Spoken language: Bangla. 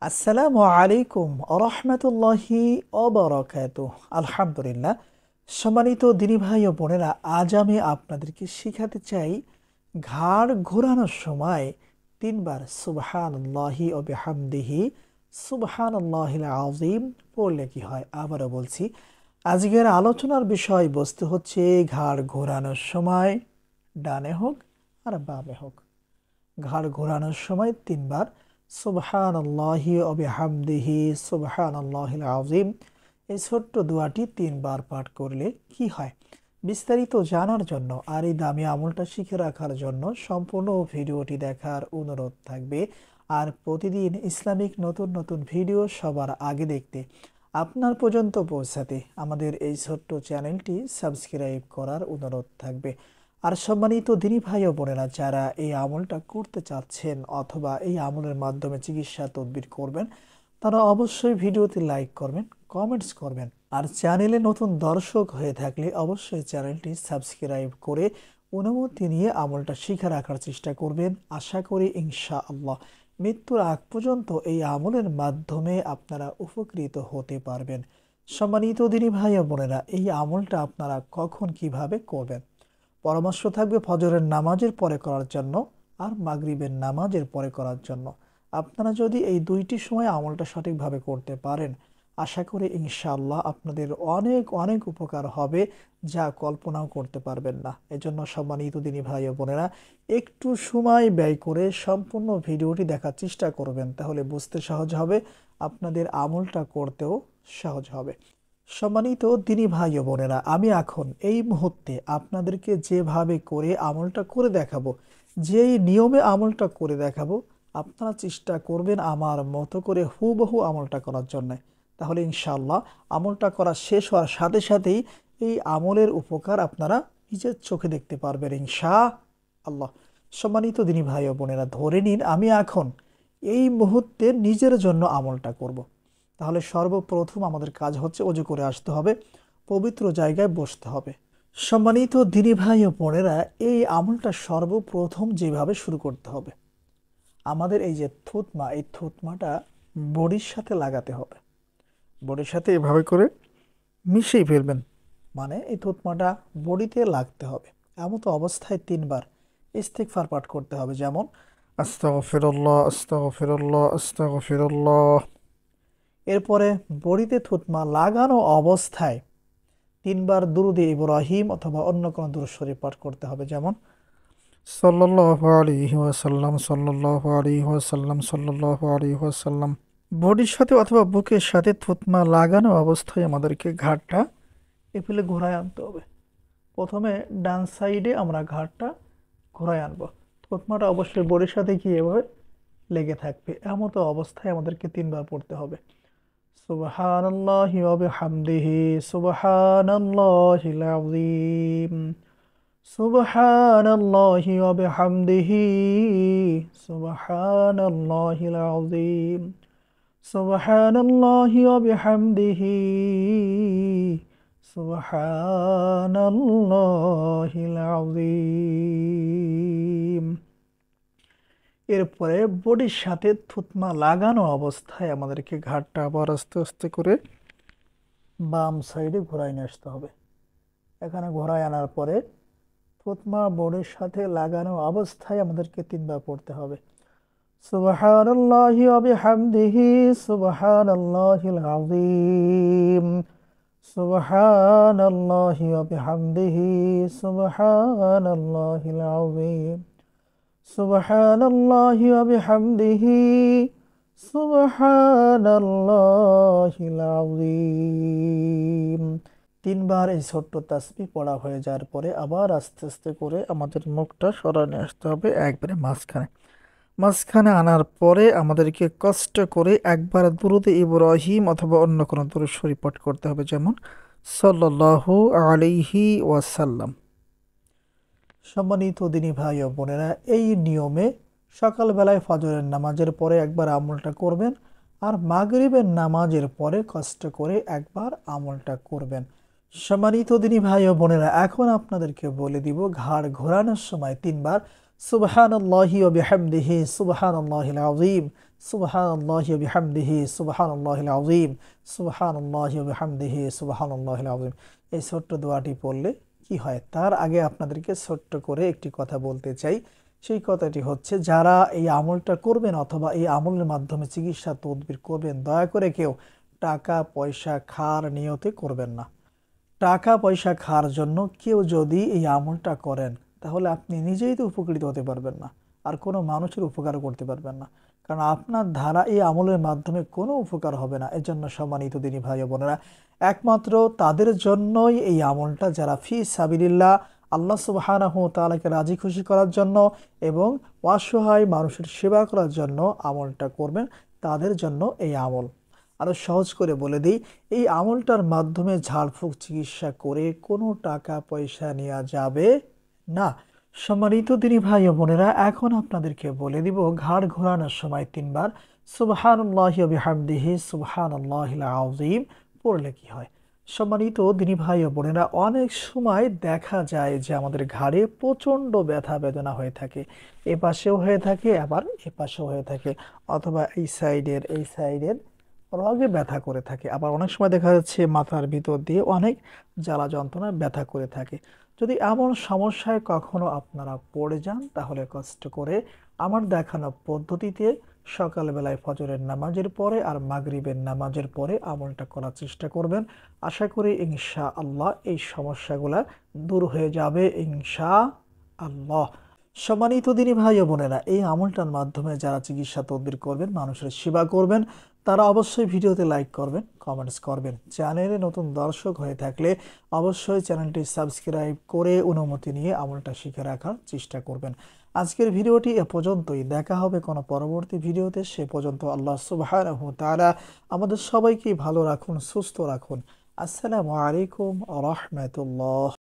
আসসালামু আলাইকুম রহমতুল্লাহি অবরাকাতুহ। আলহামদুলিল্লাহ। সম্মানিত দিনী ভাই ও বোনেরা, আজ আমি আপনাদেরকে শিখাতে চাই ঘাড় ঘোরানোর সময় তিনবার সুবহানাল্লাহি ও বিহামদিহি সুবহানাল্লাহিল আযীম পড়লে কি হয়। আবারও বলছি, আজকের আলোচনার বিষয় বস্তু হচ্ছে ঘাড় ঘোরানোর সময় ডানে হোক আর বামে হোক, ঘাড় ঘোরানোর সময় তিনবার সুবহানাল্লাহি ওয়া বিহামদিহি সুবহানাল্লাহিল আযীম, এই ছোট্ট দোয়াটি তিনবার পাঠ করলে কি হয়। বিস্তারিত জানার জন্য আর এই দামি আমলটা শিখে রাখার জন্য সম্পূর্ণ ভিডিওটি দেখার অনুরোধ থাকবে। আর প্রতিদিন ইসলামিক নতুন নতুন ভিডিও সবার আগে দেখতে, আপনার পর্যন্ত পৌঁছাতে আমাদের এই ছোট্ট চ্যানেলটি সাবস্ক্রাইব করার অনুরোধ থাকবে। আর সম্মানিত দিনী ভাই ও বোনেরা, যারা এই আমলটা করতে চাচ্ছেন অথবা এই আমলের মাধ্যমে চিকিৎসা তদবির করবেন, তারা অবশ্যই ভিডিওতে লাইক করবেন, কমেন্টস করবেন। আর চ্যানেলে নতুন দর্শক হয়ে থাকলে অবশ্যই চ্যানেলটি সাবস্ক্রাইব করে অনুমতি নিয়ে আমলটা শিখে রাখার চেষ্টা করবেন। আশা করি ইনশাআল্লাহ মৃত্যুর আগ পর্যন্ত এই আমলের মাধ্যমে আপনারা উপকৃত হতে পারবেন। সম্মানিত দিনী ভাই ও বোনেরা, এই আমলটা আপনারা কখন কিভাবে করবেন, পরামর্শ থাকবে ফজরের নামাজের পরে করার জন্য আর মাগরিবের নামাজের পরে করার জন্য। আপনারা যদি এই দুইটি সময় আমলটা সঠিকভাবে করতে পারেন, আশা করি ইনশাআল্লাহ আপনাদের অনেক অনেক উপকার হবে, যা কল্পনাও করতে পারবেন না। এজন্য সম্মানিত দিনী ভাই ও বোনেরা, একটু সময় ব্যয় করে সম্পূর্ণ ভিডিওটি দেখার চেষ্টা করবেন, তাহলে বুঝতে সহজ হবে, আপনাদের আমলটা করতেও সহজ হবে। সম্মানিত দিনী ভাই ও বোনেরা, আমি এখন এই মুহূর্তে আপনাদেরকে যেভাবে করে আমলটা করে দেখাবো, যেই নিয়মে আমলটা করে দেখাবো, আপনারা চেষ্টা করবেন আমার মতো করে হুবহু আমলটা করার জন্য। তাহলে ইনশাআল্লাহ আমলটা করা শেষ হওয়ার সাথে সাথেই এই আমলের উপকার আপনারা নিজের চোখে দেখতে পারবেন ইনশাআল্লাহ। সম্মানিত দিনী ভাই ও বোনেরা, ধরে নিন আমি এখন এই মুহূর্তে নিজের জন্য আমলটা করব। তাহলে সর্বপ্রথম আমাদের কাজ হচ্ছে অজু করে আসতে হবে, পবিত্র জায়গায় বসতে হবে। সম্মানিত দিনী ভাই ও বোনেরা, এই আমলটা সর্বপ্রথম যেভাবে শুরু করতে হবে, আমাদের এই যে থুতমা, এই থুতমাটা বডির সাথে লাগাতে হবে। বডির সাথে এভাবে করে মিশিয়ে ফেলবেন, মানে এই থুতমাটা বডিতে লাগতে হবে। এমতো অবস্থায় তিনবার ইস্তিগফার পাঠ করতে হবে, যেমন আস্তাগফিরুল্লাহ আস্তাগফিরুল্লাহ আস্তাগফিরুল্লাহ। এরপরে বডিতে থুতমা লাগানো অবস্থায় তিনবার দুরুদে ইব্রাহিম অথবা অন্য কোনো দুরূদ শরীফ পাঠ করতে হবে, যেমন সাল্লাল্লাহু আলাইহি ওয়াসাল্লাম সাল্লাল্লাহু আলাইহি ওয়াসাল্লাম সাল্লাল্লাহু আলাইহি ওয়াসাল্লাম। বডির সাথে অথবা বুকের সাথে থুতমা লাগানো অবস্থায় আমাদেরকে ঘাড়টা এফেলে ঘোরায় আনতে হবে। প্রথমে ডান সাইডে আমরা ঘাড়টা ঘোরায় আনবো, থুতমাটা অবশ্যই বডির সাথে গিয়ে এভাবে লেগে থাকবে। এমতো অবস্থায় আমাদেরকে তিনবার পড়তে হবে। সুবহানাল্লাহি ওয়া বিহামদিহি সুবহানাল্লাহিল আযীম সুবহানাল্লাহি ওয়া বিহামদিহি সুবহানাল্লাহিল আযীম সুবহানাল্লাহি ওয়া বিহামদিহি সুবহানাল্লাহিল আযীম। এরপরে বডির সাথে থুতমা লাগানো অবস্থায় আমাদেরকে ঘাড়টা আবার আস্তে আস্তে করে বাম সাইডে ঘোরায় নিয়ে আসতে হবে। এখানে ঘোরায় আনার পরে থুতমা বডির সাথে লাগানো অবস্থায় আমাদেরকে তিনবার পড়তে হবে। সুবহানাল্লাহি ওয়া বিহামদিহি সুবহানাল্লাহিল আযীম সুবহানাল্লাহি ওয়া বিহামদিহি সুবহানাল্লাহিল আযীম সুবহানাল্লাহি ওয়া বিহামদিহি সুবহানাল্লাহিল আযীম। তিনবার এই ছোট্ট তাসবিহ পড়া হয়ে যাওয়ার পরে আবার আস্তে আস্তে করে আমাদের মুখটা সরানো আসতে হবে একবারে মাঝখানে। মাঝখানে আনার পরে আমাদেরকে কষ্ট করে একবার দুরূদে ইব্রাহিম অথবা অন্য কোনো দুরূদ শরীফ পাঠ করতে হবে, যেমন সাল্লাল্লাহু আলাইহি ওয়াসাল্লাম। সম্মানিত দিনী ভাই ও বোনেরা, এই নিয়মে সকালবেলায় ফজরের নামাজের পরে একবার আমলটা করবেন, আর মাগরিবের নামাজের পরে কষ্ট করে একবার আমলটা করবেন। সম্মানিত দিনী ভাই ও বোনেরা, এখন আপনাদেরকে বলে দিব ঘাড় ঘোরানোর সময় তিনবার সুবহানাল্লাহি ওয়া বিহামদিহি সুবহানাল্লাহিল আযীম, সুবহানাল্লাহি ওয়া বিহামদিহি সুবহানাল্লাহিল আযীম, সুবহানাল্লাহি ওয়া বিহামদিহি সুবহানাল্লাহিল আযীম। এই ছোট্ট দোয়াটি পড়লে কি হয়? তার আগে আপনাদেরকে ছোট্ট করে একটি কথা বলতে চাই। সেই কথাটি হচ্ছে, যারা এই আমলটা করবেন অথবা এই আমলের মাধ্যমে চিকিৎসা তদবির করবেন, দয়া করে কেউ টাকা পয়সা খাওয়ার নিয়তে করবেন না। টাকা পয়সা খাওয়ার জন্য কেউ যদি এই আমলটা করেন, তাহলে আপনি নিজেই তো উপকৃত হতে পারবেন না, আর কোনো মানুষের উপকারও করতে পারবেন না, কারণ আপনার দ্বারা এই আমলের মাধ্যমে কোনো উপকার হবে না। এজন্য সম্মানিত দিনী ভাই ও বোনেরা, একমাত্র তাদের জন্যই এই আমলটা, যারা ফি সাবিলিল্লাহ, আল্লাহ সুবহানাহু ওয়া তাআলাকে রাজি খুশি করার জন্য এবং অসহায় মানুষের সেবা করার জন্য আমলটা করবেন, তাদের জন্য এই আমল। আরো সহজ করে বলে দিই, এই আমলটার মাধ্যমে ঝাড়ফুঁক চিকিৎসা করে কোনো টাকা পয়সা নেওয়া যাবে না। সম্মানিত দিনী ভাই ও বোনেরা, এখন আপনাদেরকে বলে দিব ঘাড় ঘোরানোর সময় 3 বার সুবহানাল্লাহি ওয়া বিহামদিহি সুবহানাল্লাহিল আযীম পড়লে কি হয়। সম্মানিত দিনী ভাই ও বোনেরা, অনেক সময় দেখা যায় যে আমাদের ঘাড়ে প্রচণ্ড ব্যথা বেদনা হয়ে থাকে, এ পাশেও হয়ে থাকে আবার এ পাশেও হয়ে থাকে, অথবা এই সাইডের রগে ব্যথা করে থাকে, আবার অনেক সময় দেখা যাচ্ছে মাথার ভিতর দিয়ে অনেক জ্বালা যন্ত্রণা ব্যথা করে থাকে। যদি এমন সমস্যায় কখনো আপনারা পড়ে যান, তাহলে কষ্ট করে আমার দেখানো পদ্ধতিতে সকালবেলায় ফজরের নামাজের পরে আর মাগরিবের নামাজের পরে আমলটা করার চেষ্টা করবেন। আশা করি ইনশাআল্লাহ এই সমস্যাগুলা দূর হয়ে যাবে ইনশাআল্লাহ। সম্মানিত দিনী ভাই ও বোনেরা, এই আমলটার মাধ্যমে যারা চিকিৎসা তদবির করবেন, মানুষের সেবা করবেন, তারা অবশ্যই ভিডিওতে লাইক করবেন, কমেন্টস করবেন। চ্যানেলে নতুন দর্শক হয়ে থাকলে অবশ্যই চ্যানেলটি সাবস্ক্রাইব করে অনুমতি নিয়ে আমলটা শিখে রাখার চেষ্টা করবেন। আজকের ভিডিওটি এ পর্যন্তই। দেখা হবে কোনো পরবর্তী ভিডিওতে। সে পর্যন্ত আল্লাহ সুবহানাহু ওয়া তাআলা আমাদের সবাইকে ভালো রাখুন, সুস্থ রাখুন। আসসালামু আলাইকুম ওয়া রাহমাতুল্লাহ।